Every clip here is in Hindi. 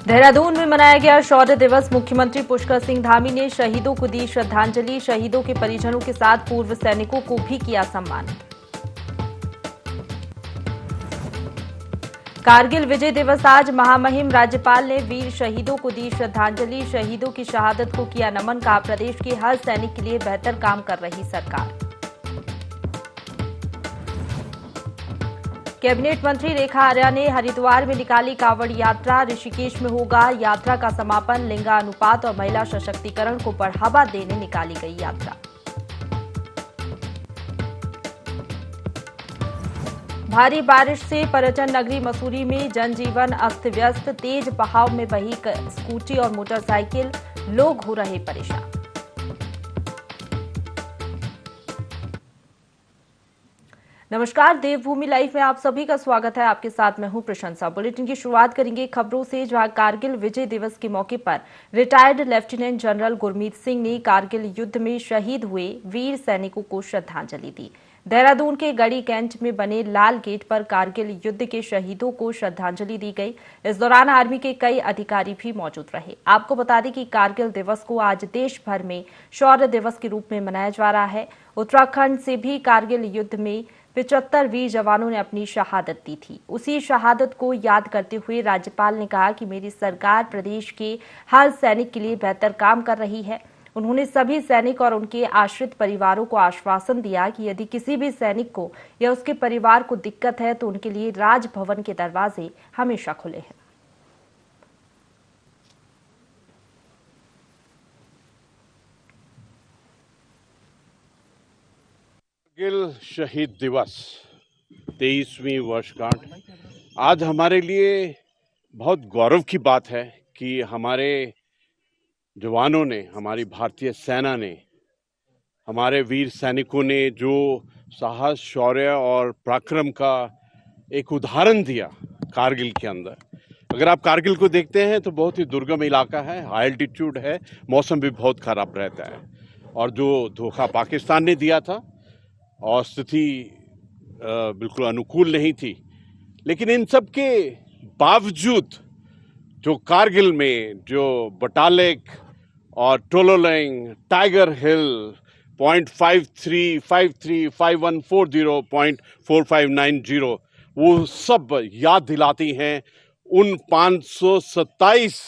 देहरादून में मनाया गया शौर्य दिवस। मुख्यमंत्री पुष्कर सिंह धामी ने शहीदों को दी श्रद्धांजलि। शहीदों के परिजनों के साथ पूर्व सैनिकों को भी किया सम्मान। कारगिल विजय दिवस आज। महामहिम राज्यपाल ने वीर शहीदों को दी श्रद्धांजलि। शहीदों की शहादत को किया नमन। कहा, प्रदेश के हर सैनिक के लिए बेहतर काम कर रही सरकार। कैबिनेट मंत्री रेखा आर्या ने हरिद्वार में निकाली कांवड़ यात्रा। ऋषिकेश में होगा यात्रा का समापन। लिंगानुपात और महिला सशक्तिकरण को बढ़ावा देने निकाली गई यात्रा। भारी बारिश से पर्यटन नगरी मसूरी में जनजीवन अस्त व्यस्त। तेज बहाव में बही स्कूटी और मोटरसाइकिल, लोग हो रहे परेशान। नमस्कार, देवभूमि लाइव में आप सभी का स्वागत है। आपके साथ मैं हूं प्रशंसा। बुलेटिन की शुरुआत करेंगे खबरों से, जहां कारगिल विजय दिवस के मौके पर retired lieutenant general Gurmeet Singh ने कारगिल युद्ध में शहीद हुए वीर सैनिकों को श्रद्धांजलि दी। देहरादून के गढ़ी कैंट में बने लाल गेट पर कारगिल युद्ध के शहीदों को श्रद्धांजलि दी गई। इस दौरान आर्मी के कई अधिकारी भी मौजूद रहे। आपको बता दें कि कारगिल दिवस को आज देश भर में शौर्य दिवस के रूप में मनाया जा रहा है। उत्तराखंड से भी कारगिल युद्ध में 75 वीर जवानों ने अपनी शहादत दी थी। उसी शहादत को याद करते हुए राज्यपाल ने कहा कि मेरी सरकार प्रदेश के हर सैनिक के लिए बेहतर काम कर रही है। उन्होंने सभी सैनिक और उनके आश्रित परिवारों को आश्वासन दिया कि यदि किसी भी सैनिक को या उसके परिवार को दिक्कत है तो उनके लिए राजभवन के दरवाजे हमेशा खुले हैं। कारगिल शहीद दिवस 23वीं वर्षगांठ आज हमारे लिए बहुत गौरव की बात है कि हमारे जवानों ने, हमारी भारतीय सेना ने, हमारे वीर सैनिकों ने जो साहस, शौर्य और पराक्रम का एक उदाहरण दिया कारगिल के अंदर। अगर आप कारगिल को देखते हैं तो बहुत ही दुर्गम इलाका है, हाई एल्टीट्यूड है, मौसम भी बहुत खराब रहता है। और जो धोखा पाकिस्तान ने दिया था और स्थिति बिल्कुल अनुकूल नहीं थी, लेकिन इन सब के बावजूद जो कारगिल में जो बटालिक और टोलोलिंग, टाइगर हिल, 0.5353, 5140, 0.4590 वो सब याद दिलाती हैं उन 527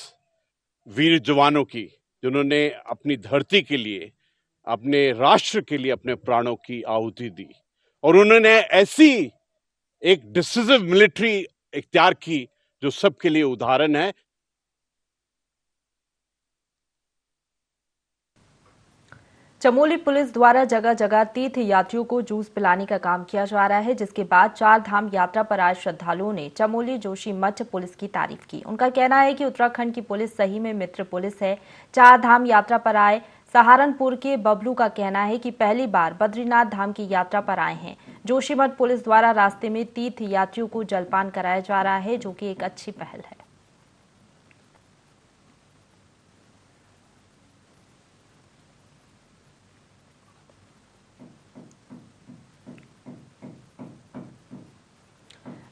वीर जवानों की जिन्होंने अपनी धरती के लिए, अपने राष्ट्र के लिए अपने प्राणों की आहुति दी। और उन्होंने ऐसी एक डिसिसिव मिलिट्री इख्तियार की जो सबके लिए उदाहरण है। चमोली पुलिस द्वारा जगह जगह तीर्थ यात्रियों को जूस पिलाने का काम किया जा रहा है, जिसके बाद 4 धाम यात्रा पर आए श्रद्धालुओं ने चमोली जोशी मठ पुलिस की तारीफ की। उनका कहना है कि उत्तराखंड की पुलिस सही में मित्र पुलिस है। 4 धाम यात्रा पर आए सहारनपुर के बबलू का कहना है कि पहली बार बद्रीनाथ धाम की यात्रा पर आए हैं। जोशीमठ पुलिस द्वारा रास्ते में तीर्थ यात्रियों को जलपान कराया जा रहा है, जो कि एक अच्छी पहल है।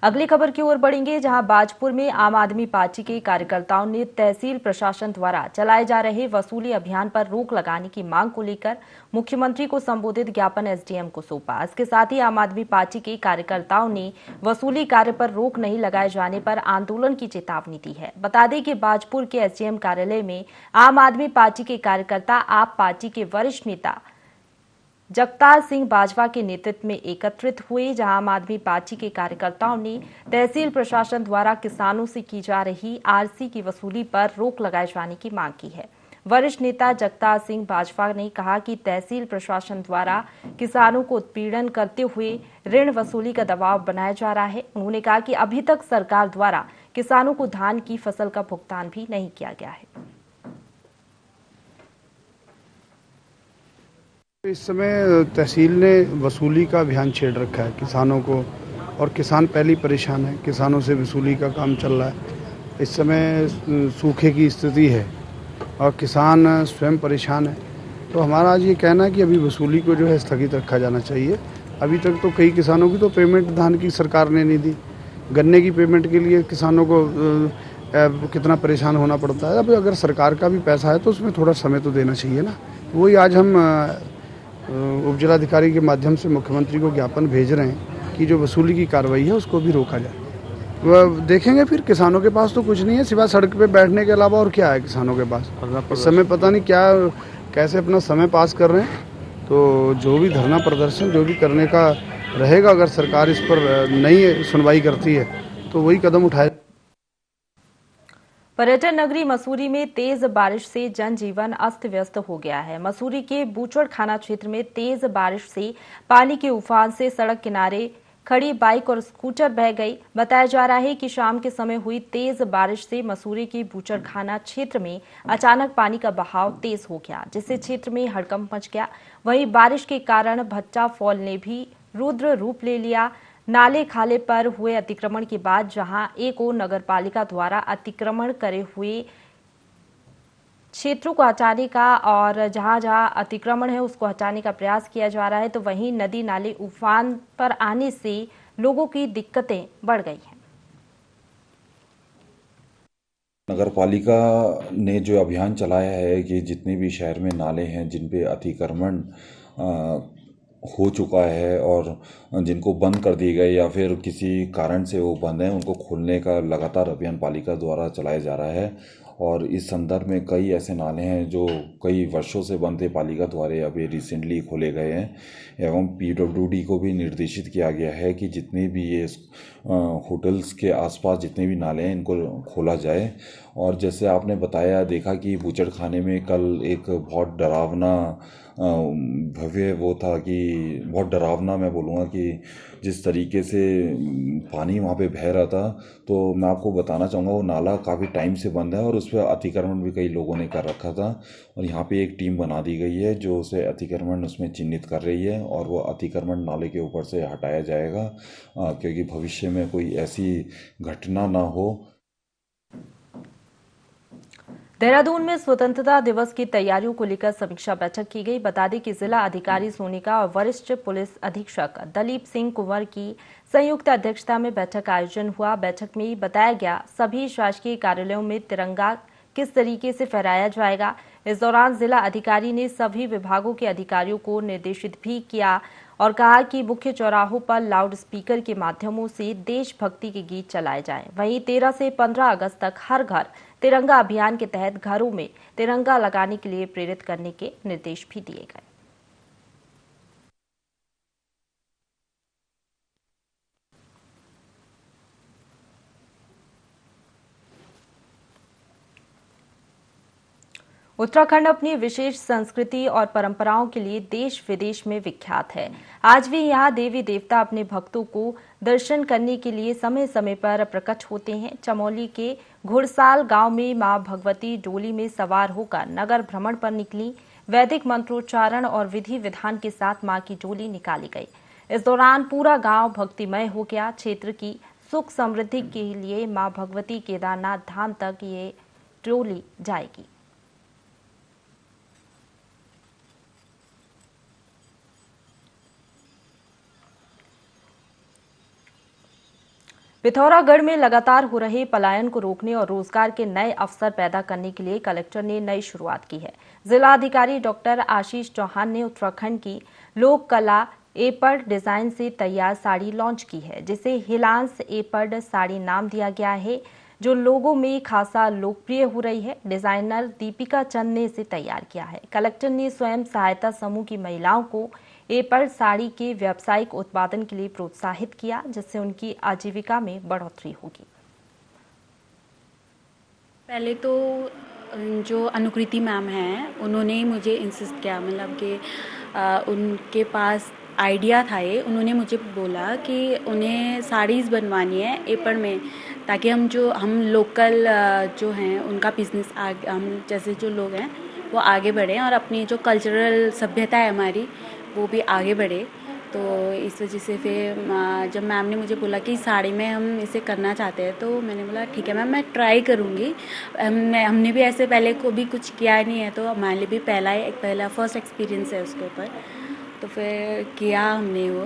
अगली खबर की ओर बढ़ेंगे, जहां बाजपुर में आम आदमी पार्टी के कार्यकर्ताओं ने तहसील प्रशासन द्वारा चलाए जा रहे वसूली अभियान पर रोक लगाने की मांग को लेकर मुख्यमंत्री को संबोधित ज्ञापन एसडीएम को सौंपा। इसके साथ ही आम आदमी पार्टी के कार्यकर्ताओं ने वसूली कार्य पर रोक नहीं लगाए जाने पर आंदोलन की चेतावनी दी है। बता दें कि बाजपुर के एसडीएम कार्यालय में आम आदमी पार्टी के कार्यकर्ता आप पार्टी के वरिष्ठ नेता जगतार सिंह बाजवा के नेतृत्व में एकत्रित हुए, जहां आम आदमी पार्टी के कार्यकर्ताओं ने तहसील प्रशासन द्वारा किसानों से की जा रही आरसी की वसूली पर रोक लगाए जाने की मांग की है। वरिष्ठ नेता जगतार सिंह बाजवा ने कहा कि तहसील प्रशासन द्वारा किसानों को उत्पीड़न करते हुए ऋण वसूली का दबाव बनाया जा रहा है। उन्होंने कहा कि अभी तक सरकार द्वारा किसानों को धान की फसल का भुगतान भी नहीं किया गया है। इस समय तहसील ने वसूली का अभियान छेड़ रखा है किसानों को, और किसान पहले परेशान है। किसानों से वसूली का काम चल रहा है। इस समय सूखे की स्थिति है और किसान स्वयं परेशान है। तो हमारा आज ये कहना है कि अभी वसूली को जो है स्थगित रखा जाना चाहिए। अभी तक तो कई किसानों की तो पेमेंट धान की सरकार ने नहीं दी। गन्ने की पेमेंट के लिए किसानों को कितना परेशान होना पड़ता है। अब अगर सरकार का भी पैसा है तो उसमें थोड़ा समय तो देना चाहिए ना। वही आज हम उप जिलाधिकारी के माध्यम से मुख्यमंत्री को ज्ञापन भेज रहे हैं कि जो वसूली की कार्रवाई है उसको भी रोका जाए। वह देखेंगे फिर। किसानों के पास तो कुछ नहीं है सिवाय सड़क पे बैठने के अलावा, और क्या है किसानों के पास इस समय? पता नहीं क्या कैसे अपना समय पास कर रहे हैं। तो जो भी धरना प्रदर्शन जो भी करने का रहेगा, अगर सरकार इस पर नई सुनवाई करती है तो वही कदम उठाए। पर्यटन नगरी मसूरी में तेज बारिश से जनजीवन अस्त व्यस्त हो गया है। मसूरी के बूचड़ थाना क्षेत्र में तेज बारिश से पानी के उफान से सड़क किनारे खड़ी बाइक और स्कूटर बह गई। बताया जा रहा है कि शाम के समय हुई तेज बारिश से मसूरी के बूचड़खाना क्षेत्र में अचानक पानी का बहाव तेज हो गया, जिससे क्षेत्र में हड़कंप मच गया। वहीं बारिश के कारण भट्टा फॉल ने भी रुद्र रूप ले लिया। नाले खाले पर हुए अतिक्रमण के बाद जहां एक ओर नगरपालिका द्वारा अतिक्रमण करे हुए क्षेत्रों को हटाने का और जहां जहां अतिक्रमण है उसको हटाने का प्रयास किया जा रहा है, तो वहीं नदी नाले उफान पर आने से लोगों की दिक्कतें बढ़ गई हैं। नगर पालिका ने जो अभियान चलाया है कि जितने भी शहर में नाले हैं जिन पे अतिक्रमण हो चुका है और जिनको बंद कर दिए गए या फिर किसी कारण से वो बंद हैं, उनको खोलने का लगातार अभियान पालिका द्वारा चलाया जा रहा है। और इस संदर्भ में कई ऐसे नाले हैं जो कई वर्षों से बंद थे, पालिका द्वारा अभी रिसेंटली खोले गए हैं। एवं पीडब्ल्यूडी को भी निर्देशित किया गया है कि जितने भी ये होटल्स के आसपास जितने भी नाले हैं इनको खोला जाए। और जैसे आपने बताया देखा कि बूचड़खाने में कल एक बहुत डरावना भव्य वो था कि बहुत डरावना मैं बोलूँगा कि जिस तरीके से पानी वहाँ पे बह रहा था, तो मैं आपको बताना चाहूँगा वो नाला काफ़ी टाइम से बंद है और उस पर अतिक्रमण भी कई लोगों ने कर रखा था। और यहाँ पे एक टीम बना दी गई है जो उसे अतिक्रमण उसमें चिन्हित कर रही है और वो अतिक्रमण नाले के ऊपर से हटाया जाएगा, क्योंकि भविष्य में कोई ऐसी घटना ना हो। देहरादून में स्वतंत्रता दिवस की तैयारियों को लेकर समीक्षा बैठक की गई। बता दें कि जिला अधिकारी सोनिका और वरिष्ठ पुलिस अधीक्षक दलीप सिंह कुंवर की संयुक्त अध्यक्षता में बैठक का आयोजन हुआ। बैठक में बताया गया सभी शासकीय कार्यालयों में तिरंगा किस तरीके से फहराया जाएगा। इस दौरान जिला अधिकारी ने सभी विभागों के अधिकारियों को निर्देशित भी किया और कहा कि मुख्य चौराहों पर लाउड स्पीकर के माध्यमों से देशभक्ति के गीत चलाए जाएं। वहीं 13 से 15 अगस्त तक हर घर तिरंगा अभियान के तहत घरों में तिरंगा लगाने के लिए प्रेरित करने के निर्देश भी दिए गए। उत्तराखंड अपनी विशेष संस्कृति और परंपराओं के लिए देश विदेश में विख्यात है। आज भी यहाँ देवी देवता अपने भक्तों को दर्शन करने के लिए समय समय पर प्रकट होते हैं। चमोली के घुड़साल गांव में मां भगवती डोली में सवार होकर नगर भ्रमण पर निकली। वैदिक मंत्रोच्चारण और विधि विधान के साथ मां की डोली निकाली गई। इस दौरान पूरा गांव भक्तिमय हो गया। क्षेत्र की सुख समृद्धि के लिए मां भगवती केदारनाथ धाम तक ये डोली जाएगी। पिथौरागढ़ में लगातार हो रहे पलायन को रोकने और रोजगार के नए अवसर पैदा करने के लिए कलेक्टर ने नई शुरुआत की है। जिला अधिकारी डॉक्टर आशीष चौहान ने उत्तराखंड की लोक कला एपड डिजाइन से तैयार साड़ी लॉन्च की है, जिसे हिलांस एपड साड़ी नाम दिया गया है, जो लोगों में खासा लोकप्रिय हो रही है। डिजाइनर दीपिका चंद ने इसे तैयार किया है। कलेक्टर ने स्वयं सहायता समूह की महिलाओं को एपड साड़ी के व्यावसायिक उत्पादन के लिए प्रोत्साहित किया, जिससे उनकी आजीविका में बढ़ोतरी होगी। पहले तो जो अनुकृति मैम हैं उन्होंने ही मुझे इंसिस्ट किया, मतलब कि उनके पास आइडिया था ये। उन्होंने मुझे बोला कि उन्हें साड़ीज़ बनवानी है एपड में, ताकि हम लोकल जो हैं उनका बिजनेस आगे, हम जैसे जो लोग हैं वो आगे बढ़ें और अपनी जो कल्चरल सभ्यता है हमारी वो भी आगे बढ़े। तो इस वजह से फिर जब मैम ने मुझे बोला कि साड़ी में हम इसे करना चाहते हैं, तो मैंने बोला ठीक है मैम, मैं ट्राई करूँगी। हमने भी ऐसे पहले को भी कुछ किया नहीं है, तो हमारे लिए भी पहला फर्स्ट एक्सपीरियंस है उसके ऊपर। तो फिर किया हमने वो,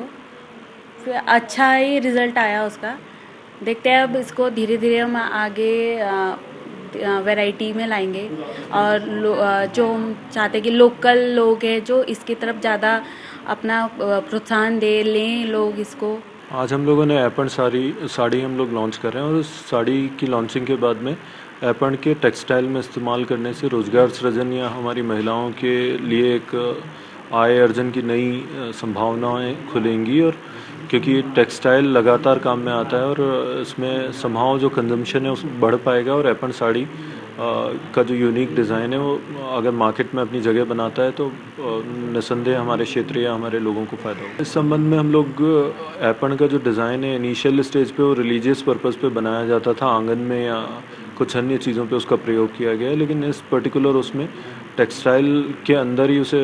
फिर अच्छा ही रिज़ल्ट आया उसका। देखते हैं अब इसको धीरे धीरे हम आगे वैरायटी में लाएंगे और जो हम चाहते हैं कि लोकल लोग हैं जो इसकी तरफ ज़्यादा अपना प्रोत्साहन दे लें लोग इसको। आज हम लोगों ने एपन साड़ी हम लोग लॉन्च कर रहे हैं और उस साड़ी की लॉन्चिंग के बाद में एपन के टेक्सटाइल में इस्तेमाल करने से रोज़गार सृजन या हमारी महिलाओं के लिए एक आय अर्जन की नई संभावनाएं खुलेंगी। और क्योंकि टेक्सटाइल लगातार काम में आता है और इसमें समहाउ जो कंजम्पशन है उस बढ़ पाएगा और एपन साड़ी का जो यूनिक डिज़ाइन है वो अगर मार्केट में अपनी जगह बनाता है तो निसंदेह हमारे क्षेत्र या हमारे लोगों को फ़ायदा होगा। इस संबंध में हम लोग एपन का जो डिज़ाइन है इनिशियल स्टेज पे वो रिलीजियस पर्पज़ पे बनाया जाता था, आंगन में या कुछ अन्य चीज़ों पे उसका प्रयोग किया गया है, लेकिन इस पर्टिकुलर उसमें टेक्सटाइल के अंदर ही उसे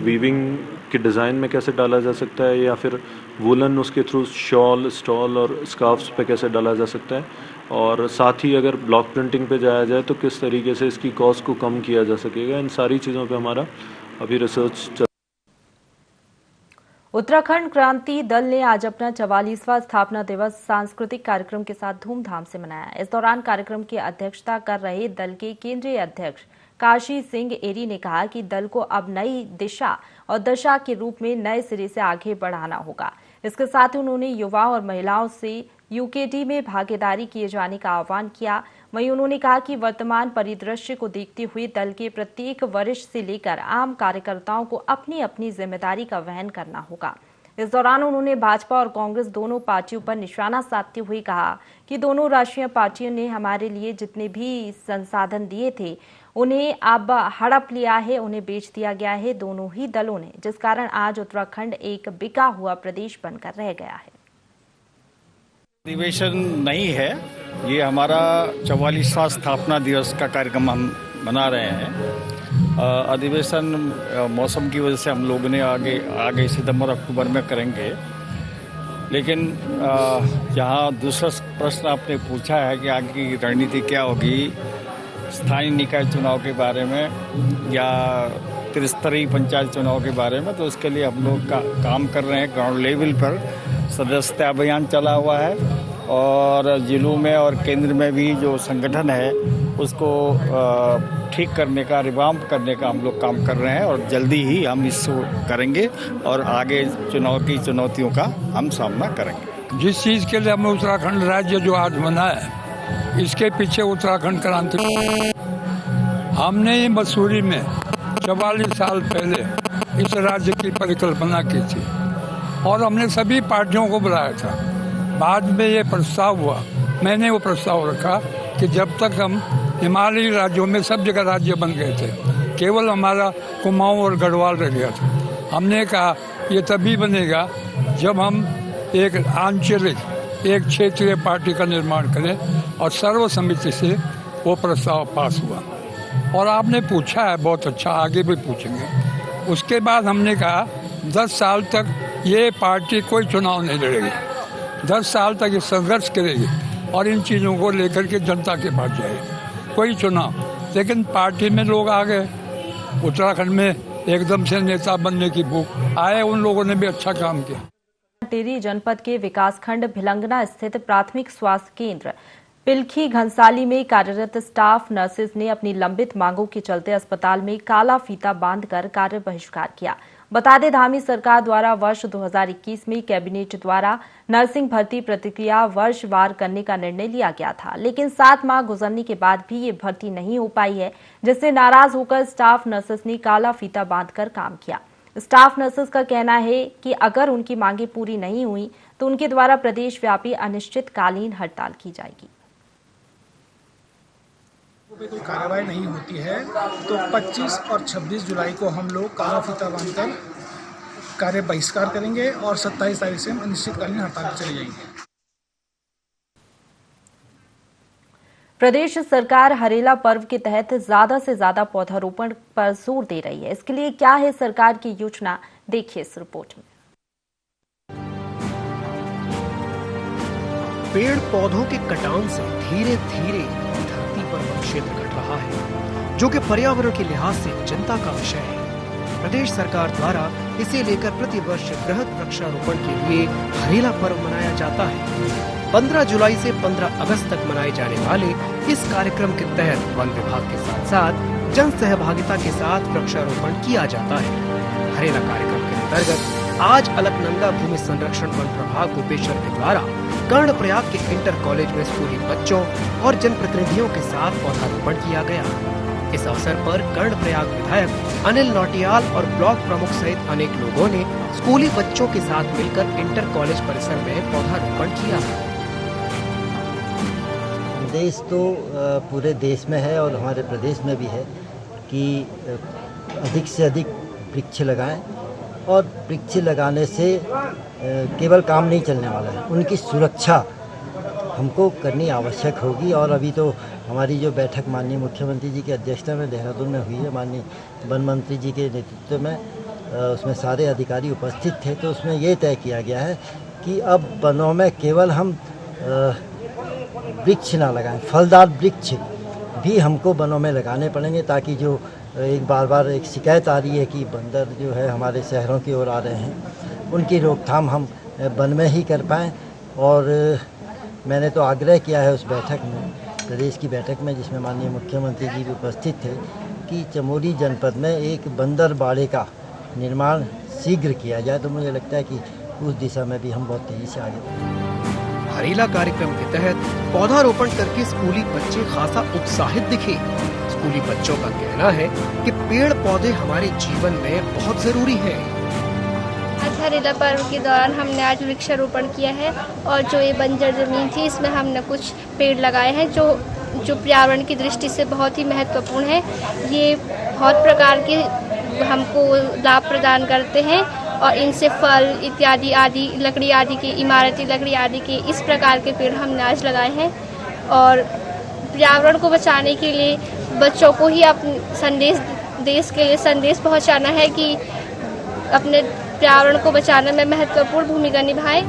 वीविंग के डिज़ाइन में कैसे डाला जा सकता है या फिर वुलन उसके थ्रू शॉल, स्टॉल और स्कार्फ्स पे कैसे डाला जा सकता है, और साथ ही अगर ब्लॉक प्रिंटिंग पे जाया जाए तो किस तरीके से इसकी कॉस्ट को कम किया जा सकेगा। इन सारी चीज़ों पे हमारा अभी रिसर्च। उत्तराखंड क्रांति दल ने आज अपना 44वां स्थापना दिवस सांस्कृतिक कार्यक्रम के साथ धूमधाम से मनाया। इस दौरान कार्यक्रम की अध्यक्षता कर रहे दल के केंद्रीय अध्यक्ष काशी सिंह एरी ने कहा कि दल को अब नई दिशा और दशा के रूप में नए सिरे से आगे बढ़ाना होगा। इसके साथ ही उन्होंने युवाओं और महिलाओं से यूकेडी में भागीदारी किए जाने का आह्वान किया। वहीं उन्होंने कहा कि वर्तमान परिदृश्य को देखते हुए दल के प्रत्येक वरिष्ठ से लेकर आम कार्यकर्ताओं को अपनी अपनी जिम्मेदारी का वहन करना होगा। इस दौरान उन्होंने भाजपा और कांग्रेस दोनों पार्टियों पर निशाना साधते हुए कहा कि दोनों राष्ट्रीय पार्टियों ने हमारे लिए जितने भी संसाधन दिए थे उन्हें अब हड़प लिया है, उन्हें बेच दिया गया है दोनों ही दलों ने, जिस कारण आज उत्तराखंड एक बिका हुआ प्रदेश बनकर रह गया है। अधिवेशन नहीं है, ये हमारा 44वां स्थापना दिवस का कार्यक्रम हम मना रहे हैं। अधिवेशन मौसम की वजह से हम लोगों ने आगे सितंबर अक्टूबर में करेंगे, लेकिन यहाँ दूसरा प्रश्न आपने पूछा है कि आगे की रणनीति क्या होगी स्थानीय निकाय चुनाव के बारे में या त्रिस्तरीय पंचायत चुनाव के बारे में, तो उसके लिए हम लोग काम कर रहे हैं। ग्राउंड लेवल पर सदस्यता अभियान चला हुआ है और जिलों में और केंद्र में भी जो संगठन है उसको ठीक करने का, रिवाम्प करने का हम लोग काम कर रहे हैं और जल्दी ही हम इसको करेंगे और आगे चुनाव की चुनौतियों का हम सामना करेंगे। जिस चीज़ के लिए हमने उत्तराखंड राज्य जो आज बना है इसके पीछे उत्तराखंड क्रांति, हमने ही मसूरी में 44 साल पहले इस राज्य की परिकल्पना की थी और हमने सभी पार्टियों को बुलाया था। बाद में ये प्रस्ताव हुआ, मैंने वो प्रस्ताव रखा कि जब तक हम हिमालयी राज्यों में सब जगह राज्य बन गए थे, केवल हमारा कुमाऊं और गढ़वाल रह गया था। हमने कहा ये तभी बनेगा जब हम एक आंचलिक, एक क्षेत्रीय पार्टी का निर्माण करें और सर्वसम्मति से वो प्रस्ताव पास हुआ। और आपने पूछा है बहुत अच्छा, आगे भी पूछेंगे। उसके बाद हमने कहा 10 साल तक ये पार्टी कोई चुनाव नहीं लड़ेगी, 10 साल तक ये संघर्ष करेगी और इन चीज़ों को लेकर के जनता के पास जाएगी, कोई चुनाव। लेकिन पार्टी में लोग आ गए, उत्तराखंड में एकदम से नेता बनने की भूख आए, उन लोगों ने भी अच्छा काम किया। टिहरी जनपद के विकासखंड भिलंगना स्थित प्राथमिक स्वास्थ्य केंद्र पिलखी घंसाली में कार्यरत स्टाफ नर्सेज ने अपनी लंबित मांगों के चलते अस्पताल में काला फीता बांधकर कार्य बहिष्कार किया। बता दें, धामी सरकार द्वारा वर्ष 2021 में कैबिनेट द्वारा नर्सिंग भर्ती प्रक्रिया वर्षवार करने का निर्णय लिया गया था, लेकिन 7 माह गुजरने के बाद भी ये भर्ती नहीं हो पाई है, जिससे नाराज होकर स्टाफ नर्सेज ने काला फीता बांधकर काम किया। स्टाफ नर्सेज का कहना है कि अगर उनकी मांगे पूरी नहीं हुई तो उनके द्वारा प्रदेश व्यापी अनिश्चितकालीन हड़ताल की जाएगी। कोई कार्रवाई नहीं होती है तो 25 और 26 जुलाई को हम लोग काला फीता बांधकर कार्य बहिष्कार करेंगे और 27 तारीख से हम अनिश्चितकालीन हड़ताल पर चले जाएंगे। प्रदेश सरकार हरेला पर्व के तहत ज्यादा से ज्यादा पौधारोपण पर जोर दे रही है। इसके लिए क्या है सरकार की योजना, देखिए इस रिपोर्ट में। पेड़ पौधों के कटान से धीरे धीरे धरती पर वन क्षेत्र घट रहा है, जो कि पर्यावरण के लिहाज से चिंता का विषय है। प्रदेश सरकार द्वारा इसे लेकर प्रतिवर्ष बृहद वृक्षारोपण के लिए हरेला पर्व मनाया जाता है। 15 जुलाई से 15 अगस्त तक मनाए जाने वाले इस कार्यक्रम के तहत वन विभाग के साथ साथ जन सहभागिता के साथ वृक्षारोपण किया जाता है। हरेला कार्यक्रम के अंतर्गत आज अलकनंदा भूमि संरक्षण वन प्रभाग गोपेश्वर के द्वारा कर्णप्रयाग के इंटर कॉलेज में स्कूली बच्चों और जनप्रतिनिधियों के साथ पौधारोपण किया गया। इस अवसर पर कर्णप्रयाग विधायक अनिल नौटियाल और ब्लॉक प्रमुख सहित अनेक लोगों ने स्कूली बच्चों के साथ मिलकर इंटर कॉलेज परिसर में पौधारोपण किया। संदेश तो पूरे देश में है और हमारे प्रदेश में भी है कि अधिक से अधिक वृक्ष लगाएं और वृक्ष लगाने से केवल काम नहीं चलने वाला है, उनकी सुरक्षा हमको करनी आवश्यक होगी। और अभी तो हमारी जो बैठक माननीय मुख्यमंत्री जी की अध्यक्षता में देहरादून में हुई है, माननीय वन मंत्री जी के नेतृत्व में, उसमें सारे अधिकारी उपस्थित थे। तो उसमें ये तय किया गया है कि अब वनों में केवल हम वृक्ष ना लगाएं, फलदार वृक्ष भी हमको वनों में लगाने पड़ेंगे, ताकि जो एक बार एक शिकायत आ रही है कि बंदर जो है हमारे शहरों की ओर आ रहे हैं, उनकी रोकथाम हम वन में ही कर पाएँ। और मैंने तो आग्रह किया है उस बैठक में, प्रदेश की बैठक में, जिसमें माननीय मुख्यमंत्री जी भी उपस्थित थे, कि चमोली जनपद में एक बंदर बाड़े का निर्माण शीघ्र किया जाए। तो मुझे लगता है कि उस दिशा में भी हम बहुत तेजी से आगे बढ़ेंगे। हरेला कार्यक्रम के तहत पौधारोपण करके स्कूली बच्चे खासा उत्साहित दिखे। स्कूली बच्चों का कहना है कि पेड़ पौधे हमारे जीवन में बहुत जरूरी है। आज हरेला पर्व के दौरान हमने आज वृक्षारोपण किया है और जो ये बंजर जमीन थी इसमें हमने कुछ पेड़ लगाए हैं जो पर्यावरण की दृष्टि से बहुत ही महत्वपूर्ण है। ये बहुत प्रकार के हमको लाभ प्रदान करते हैं और इनसे फल इत्यादि आदि लकड़ी आदि के इमारती लकड़ी आदि के इस प्रकार के पेड़ हमने आज लगाए हैं। और पर्यावरण को बचाने के लिए बच्चों को ही अपने देश के लिए संदेश पहुंचाना है कि अपने पर्यावरण को बचाने में महत्वपूर्ण भूमिका निभाएं।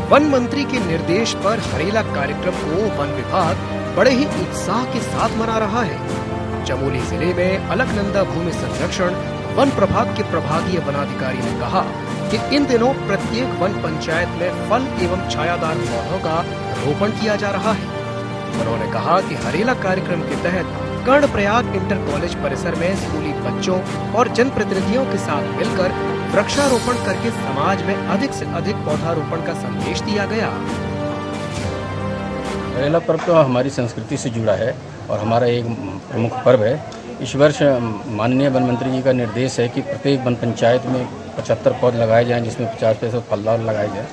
वन मंत्री के निर्देश पर हरेला कार्यक्रम को वन विभाग बड़े ही उत्साह के साथ मना रहा है। चमोली जिले में अलकनंदा भूमि संरक्षण वन प्रभाग के प्रभागीय वनाधिकारी ने कहा कि इन दिनों प्रत्येक वन पंचायत में फल एवं छायादार पौधों का रोपण किया जा रहा है। उन्होंने कहा कि हरेला कार्यक्रम के तहत कर्णप्रयाग इंटर कॉलेज परिसर में स्कूली बच्चों और जनप्रतिनिधियों के साथ मिलकर वृक्षारोपण करके समाज में अधिक से अधिक पौधारोपण का संदेश दिया गया। हरेला पर्व तो हमारी संस्कृति से जुड़ा है और हमारा एक प्रमुख पर्व है। इस वर्ष माननीय वन मंत्री जी का निर्देश है कि प्रत्येक वन पंचायत में 75 पौध लगाए जाएं, जिसमें 50% फलदार लगाए जाएं।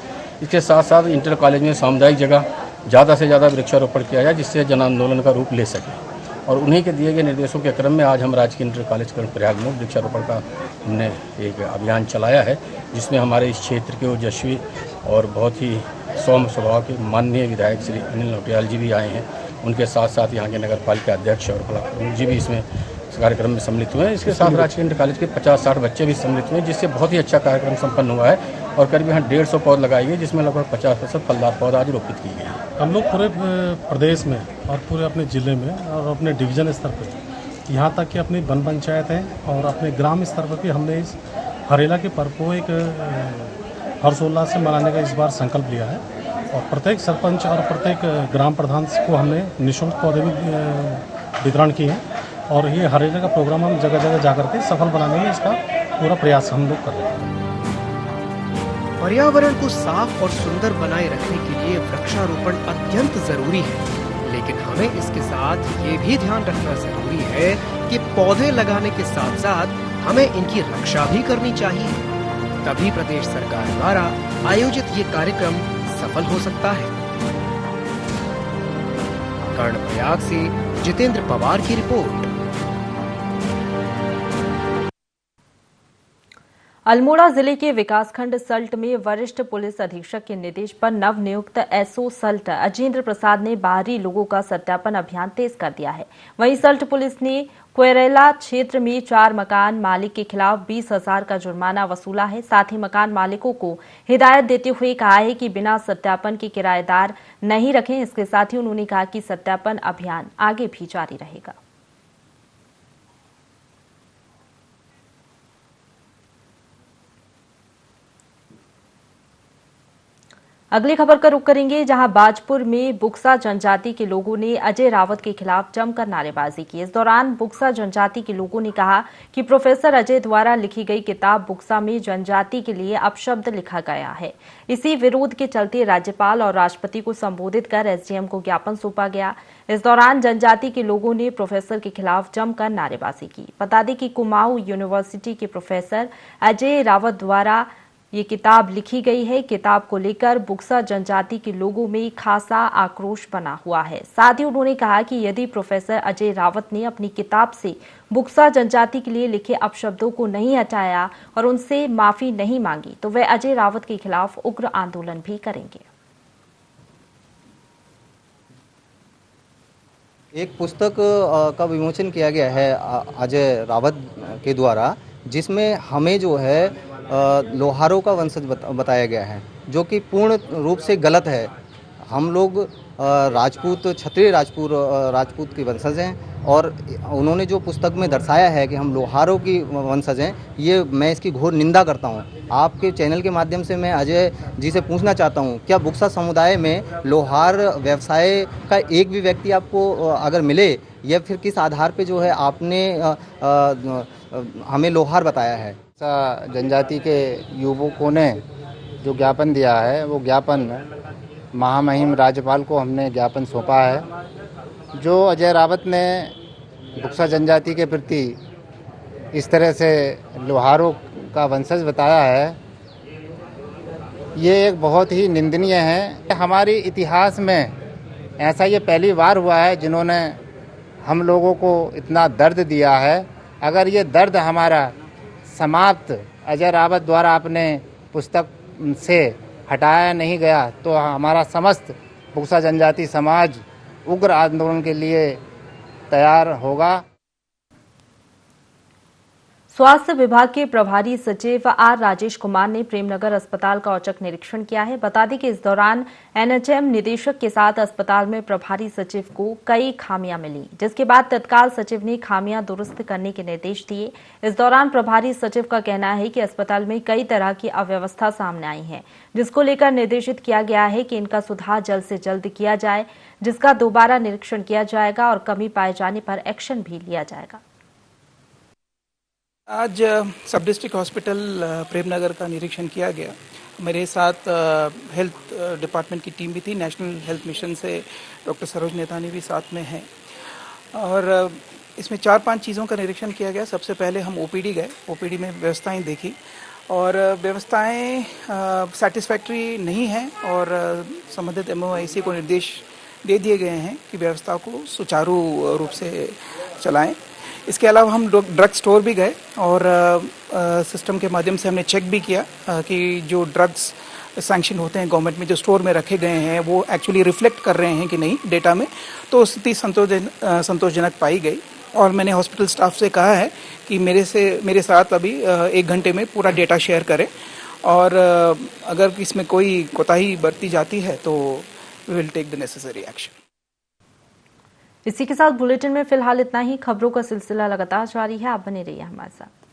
इसके साथ साथ इंटर कॉलेज में सामुदायिक जगह ज़्यादा से ज़्यादा वृक्षारोपण किया जाए, जिससे जन आंदोलन का रूप ले सके। और उन्हीं के दिए गए निर्देशों के क्रम में आज हम राजकीय इंटर कॉलेज कर्णप्रयाग में वृक्षारोपण का हमने एक अभियान चलाया है, जिसमें हमारे इस क्षेत्र के ओजस्वी और बहुत ही सौम्य स्वभाव के माननीय विधायक श्री अनिल नौटियाल जी भी आए हैं। उनके साथ साथ यहाँ के नगर पालिका अध्यक्ष और ब्लॉक प्रमुख जी भी इसमें कार्यक्रम में सम्मिलित हुए हैं। इसके साथ राजकीय इंटर कॉलेज के 50-60 बच्चे भी सम्मिलित हुए हैं, जिससे बहुत ही अच्छा कार्यक्रम संपन्न हुआ है और करीब यहाँ 150 पौध लगाए गए, जिसमें लगभग 50% फलदार पौध आज रोपित की गई है। हम लोग पूरे प्रदेश में और पूरे अपने ज़िले में और अपने डिवीज़न स्तर पर, यहाँ तक कि अपनी वन पंचायतें और अपने ग्राम स्तर पर भी हमने इस हरेला के पर्व को एक हर्षोल्लास से मनाने का इस बार संकल्प लिया है। और प्रत्येक सरपंच और प्रत्येक ग्राम प्रधान को हमने निःशुल्क पौधे भी वितरण किए हैं और ये हरेला का प्रोग्राम हम जगह जगह जाकर के सफल बनाने में इसका पूरा प्रयास हम लोग कर रहे हैं। पर्यावरण को साफ और सुंदर बनाए रखने के लिए वृक्षारोपण अत्यंत जरूरी है, लेकिन हमें इसके साथ ये भी ध्यान रखना जरूरी है कि पौधे लगाने के साथ साथ हमें इनकी रक्षा भी करनी चाहिए। तभी प्रदेश सरकार द्वारा आयोजित ये कार्यक्रम सफल हो सकता है। कर्णप्रयाग से जितेंद्र पवार की रिपोर्ट। अल्मोड़ा जिले के विकासखंड सल्ट में वरिष्ठ पुलिस अधीक्षक के निर्देश पर नवनियुक्त एसओ सल्ट अजेंद्र प्रसाद ने बाहरी लोगों का सत्यापन अभियान तेज कर दिया है। वहीं सल्ट पुलिस ने क्वेरेला क्षेत्र में 4 मकान मालिक के खिलाफ 20,000 का जुर्माना वसूला है। साथ ही मकान मालिकों को हिदायत देते हुए कहा है कि बिना सत्यापन के किराएदार नहीं रखें। इसके साथ ही उन्होंने कहा कि सत्यापन अभियान आगे भी जारी रहेगा। अगली खबर का रुख करेंगे, जहां बाजपुर में बुक्सा जनजाति के लोगों ने अजय रावत के खिलाफ जमकर नारेबाजी की। इस दौरान बुक्सा जनजाति के लोगों ने कहा कि प्रोफेसर अजय द्वारा लिखी गई किताब बुक्सा में जनजाति के लिए अपशब्द लिखा गया है। इसी विरोध के चलते राज्यपाल और राष्ट्रपति को संबोधित कर एसडीएम को ज्ञापन सौंपा गया। इस दौरान जनजाति के लोगों ने प्रोफेसर के खिलाफ जमकर नारेबाजी की। बता दें कि कुमाऊं यूनिवर्सिटी के प्रोफेसर अजय रावत द्वारा ये किताब लिखी गई है। किताब को लेकर बुक्सा जनजाति के लोगों में खासा आक्रोश बना हुआ है। साथ ही उन्होंने कहा कि यदि प्रोफेसर अजय रावत ने अपनी किताब से बुक्सा जनजाति के लिए लिखे अपशब्दों को नहीं हटाया और उनसे माफी नहीं मांगी तो वे अजय रावत के खिलाफ उग्र आंदोलन भी करेंगे। एक पुस्तक का विमोचन किया गया है अजय रावत के द्वारा, जिसमें हमें जो है लोहारों का वंशज बताया गया है, जो कि पूर्ण रूप से गलत है। हम लोग राजपूत, क्षत्रिय राजपूत के वंशज हैं और उन्होंने जो पुस्तक में दर्शाया है कि हम लोहारों की वंशज हैं, ये मैं इसकी घोर निंदा करता हूं। आपके चैनल के माध्यम से मैं अजय जी से पूछना चाहता हूं, क्या बुक्सा समुदाय में लोहार व्यवसाय का एक भी व्यक्ति आपको अगर मिले, या फिर किस आधार पे जो है आपने हमें लोहार बताया है? जनजाति के युवकों ने जो ज्ञापन दिया है, वो ज्ञापन महामहिम राज्यपाल को हमने ज्ञापन सौंपा है। जो अजय रावत ने बुक्सा जनजाति के प्रति इस तरह से लोहारों का वंशज बताया है, ये एक बहुत ही निंदनीय है। हमारे इतिहास में ऐसा ये पहली बार हुआ है जिन्होंने हम लोगों को इतना दर्द दिया है। अगर ये दर्द हमारा समाप्त अजय रावत द्वारा अपने पुस्तक से हटाया नहीं गया तो हमारा समस्त बुक्सा जनजाति समाज उग्र आंदोलन के लिए तैयार होगा। स्वास्थ्य विभाग के प्रभारी सचिव आर राजेश कुमार ने प्रेमनगर अस्पताल का औचक निरीक्षण किया है। बता दें कि इस दौरान एनएचएम निदेशक के साथ अस्पताल में प्रभारी सचिव को कई खामियां मिली, जिसके बाद तत्काल सचिव ने खामियां दुरुस्त करने के निर्देश दिए। इस दौरान प्रभारी सचिव का कहना है कि अस्पताल में कई तरह की अव्यवस्था सामने आई है, जिसको लेकर निर्देशित किया गया है कि इनका सुधार जल्द से जल्द किया जाए, जिसका दोबारा निरीक्षण किया जाएगा और कमी पाए जाने पर एक्शन भी लिया जाएगा। आज सब डिस्ट्रिक्ट हॉस्पिटल प्रेमनगर का निरीक्षण किया गया। मेरे साथ हेल्थ डिपार्टमेंट की टीम भी थी, नेशनल हेल्थ मिशन से डॉक्टर सरोज नेतानी भी साथ में हैं और इसमें 4-5 चीज़ों का निरीक्षण किया गया। सबसे पहले हम ओपीडी गए, ओपीडी में व्यवस्थाएं देखी और व्यवस्थाएं सेटिस्फैक्ट्री नहीं हैं और संबंधित एमओआईसी को निर्देश दे दिए गए हैं कि व्यवस्था को सुचारू रूप से चलाएं। इसके अलावा हम ड्रग स्टोर भी गए और सिस्टम के माध्यम से हमने चेक भी किया कि जो ड्रग्स सैंक्शन होते हैं गवर्नमेंट में, जो स्टोर में रखे गए हैं, वो एक्चुअली रिफ्लेक्ट कर रहे हैं कि नहीं डेटा में। तो स्थिति संतोषजनक पाई गई और मैंने हॉस्पिटल स्टाफ से कहा है कि मेरे साथ अभी 1 घंटे में पूरा डेटा शेयर करें और अगर इसमें कोई कोताही बरती जाती है तो we will take the necessary action. इसी के साथ बुलेटिन में फिलहाल इतना ही। खबरों का सिलसिला लगातार जारी है, आप बने रहिए हमारे साथ।